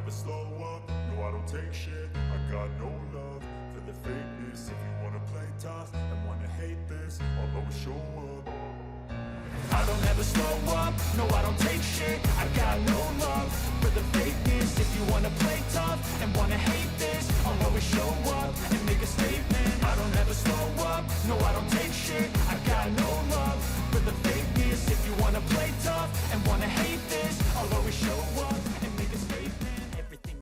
never slow up, no I don't take shit. I got no love for the fakeness. If you wanna play tough and wanna hate this, I'll always show up. I don't ever slow up, no I don't take shit. I got no love for the fakeness. If you wanna play tough and wanna hate this, I'll always show up and make a statement. I don't ever slow up, no I don't take shit. I got no love for the fakeness. If you wanna play tough and wanna hate this, I'll always show up and make a statement. Everything.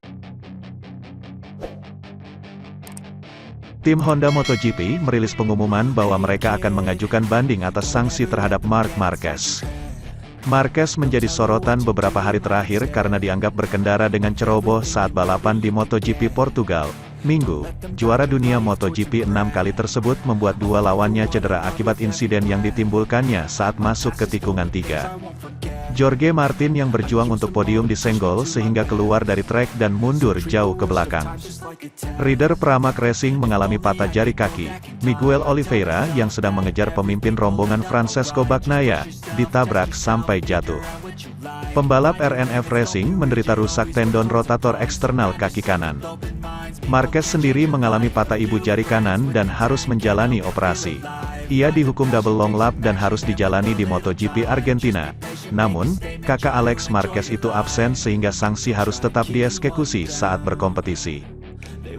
Tim Honda MotoGP merilis pengumuman bahwa mereka akan mengajukan banding atas sanksi terhadap Marc Marquez. Marquez menjadi sorotan beberapa hari terakhir karena dianggap berkendara dengan ceroboh saat balapan di MotoGP Portugal. Minggu, juara dunia MotoGP 6 kali tersebut membuat dua lawannya cedera akibat insiden yang ditimbulkannya saat masuk ke tikungan 3. Jorge Martin yang berjuang untuk podium disenggol sehingga keluar dari trek dan mundur jauh ke belakang. Rider Pramac Racing mengalami patah jari kaki. Miguel Oliveira yang sedang mengejar pemimpin rombongan Francesco Bagnaia, ditabrak sampai jatuh. Pembalap RNF Racing menderita rusak tendon rotator eksternal kaki kanan. Marquez sendiri mengalami patah ibu jari kanan dan harus menjalani operasi. Ia dihukum double long lap dan harus dijalani di MotoGP Argentina. Namun, kakak Alex Marquez itu absen sehingga sanksi harus tetap dieksekusi saat berkompetisi.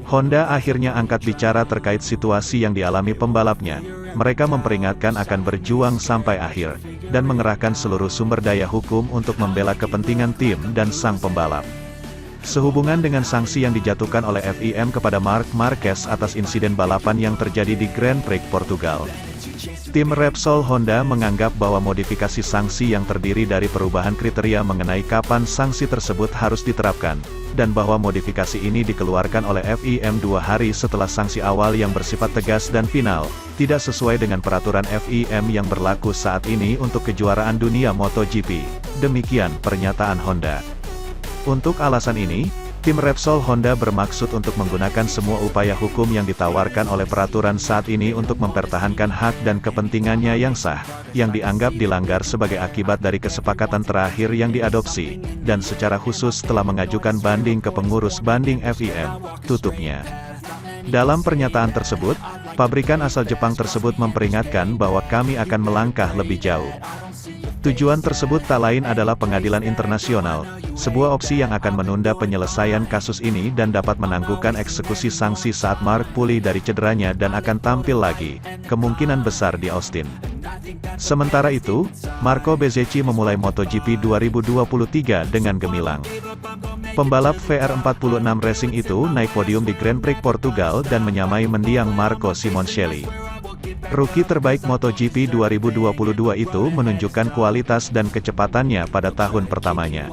Honda akhirnya angkat bicara terkait situasi yang dialami pembalapnya. Mereka memperingatkan akan berjuang sampai akhir, dan mengerahkan seluruh sumber daya hukum untuk membela kepentingan tim dan sang pembalap. Sehubungan dengan sanksi yang dijatuhkan oleh FIM kepada Marc Marquez atas insiden balapan yang terjadi di Grand Prix Portugal. Tim Repsol Honda menganggap bahwa modifikasi sanksi yang terdiri dari perubahan kriteria mengenai kapan sanksi tersebut harus diterapkan, dan bahwa modifikasi ini dikeluarkan oleh FIM 2 hari setelah sanksi awal yang bersifat tegas dan final, tidak sesuai dengan peraturan FIM yang berlaku saat ini untuk kejuaraan dunia MotoGP. Demikian pernyataan Honda. Untuk alasan ini, tim Repsol Honda bermaksud untuk menggunakan semua upaya hukum yang ditawarkan oleh peraturan saat ini untuk mempertahankan hak dan kepentingannya yang sah, yang dianggap dilanggar sebagai akibat dari kesepakatan terakhir yang diadopsi, dan secara khusus telah mengajukan banding ke pengurus banding FIM, tutupnya. Dalam pernyataan tersebut, pabrikan asal Jepang tersebut memperingatkan bahwa kami akan melangkah lebih jauh. Tujuan tersebut tak lain adalah pengadilan internasional, sebuah opsi yang akan menunda penyelesaian kasus ini dan dapat menangguhkan eksekusi sanksi saat Marc pulih dari cederanya dan akan tampil lagi, kemungkinan besar di Austin. Sementara itu, Marco Bezzecchi memulai MotoGP 2023 dengan gemilang. Pembalap VR46 Racing itu naik podium di Grand Prix Portugal dan menyamai mendiang Marco Simoncelli. Rookie terbaik MotoGP 2022 itu menunjukkan kualitas dan kecepatannya pada tahun pertamanya.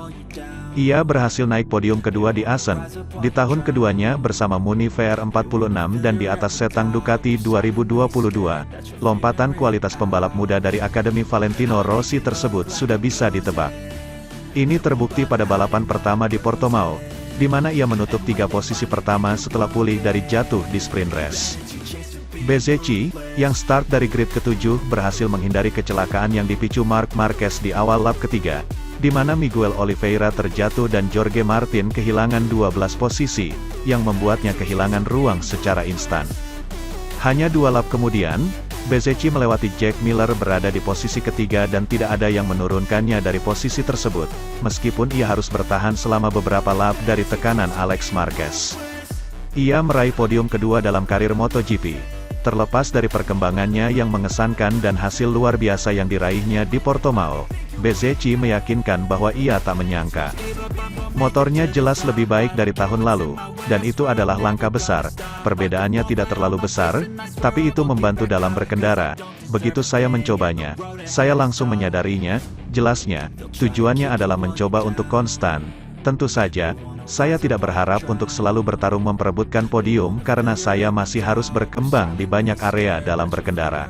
Ia berhasil naik podium kedua di Assen, di tahun keduanya bersama Muni VR46 dan di atas Setang Ducati 2022. Lompatan kualitas pembalap muda dari Akademi Valentino Rossi tersebut sudah bisa ditebak. Ini terbukti pada balapan pertama di Portimao, di mana ia menutup 3 posisi pertama setelah pulih dari jatuh di sprint race. Bezzecchi, yang start dari grid ke-7, berhasil menghindari kecelakaan yang dipicu Marc Marquez di awal lap ketiga, di mana Miguel Oliveira terjatuh dan Jorge Martin kehilangan 12 posisi, yang membuatnya kehilangan ruang secara instan. Hanya 2 lap kemudian, Bezzecchi melewati Jack Miller berada di posisi ketiga dan tidak ada yang menurunkannya dari posisi tersebut, meskipun ia harus bertahan selama beberapa lap dari tekanan Alex Marquez. Ia meraih podium kedua dalam karir MotoGP. Terlepas dari perkembangannya yang mengesankan dan hasil luar biasa yang diraihnya di Portimao, Bezzecchi meyakinkan bahwa ia tak menyangka. Motornya jelas lebih baik dari tahun lalu, dan itu adalah langkah besar. Perbedaannya tidak terlalu besar, tapi itu membantu dalam berkendara. Begitu saya mencobanya, saya langsung menyadarinya, jelasnya, tujuannya adalah mencoba untuk konstan. Tentu saja, saya tidak berharap untuk selalu bertarung memperebutkan podium karena saya masih harus berkembang di banyak area dalam berkendara.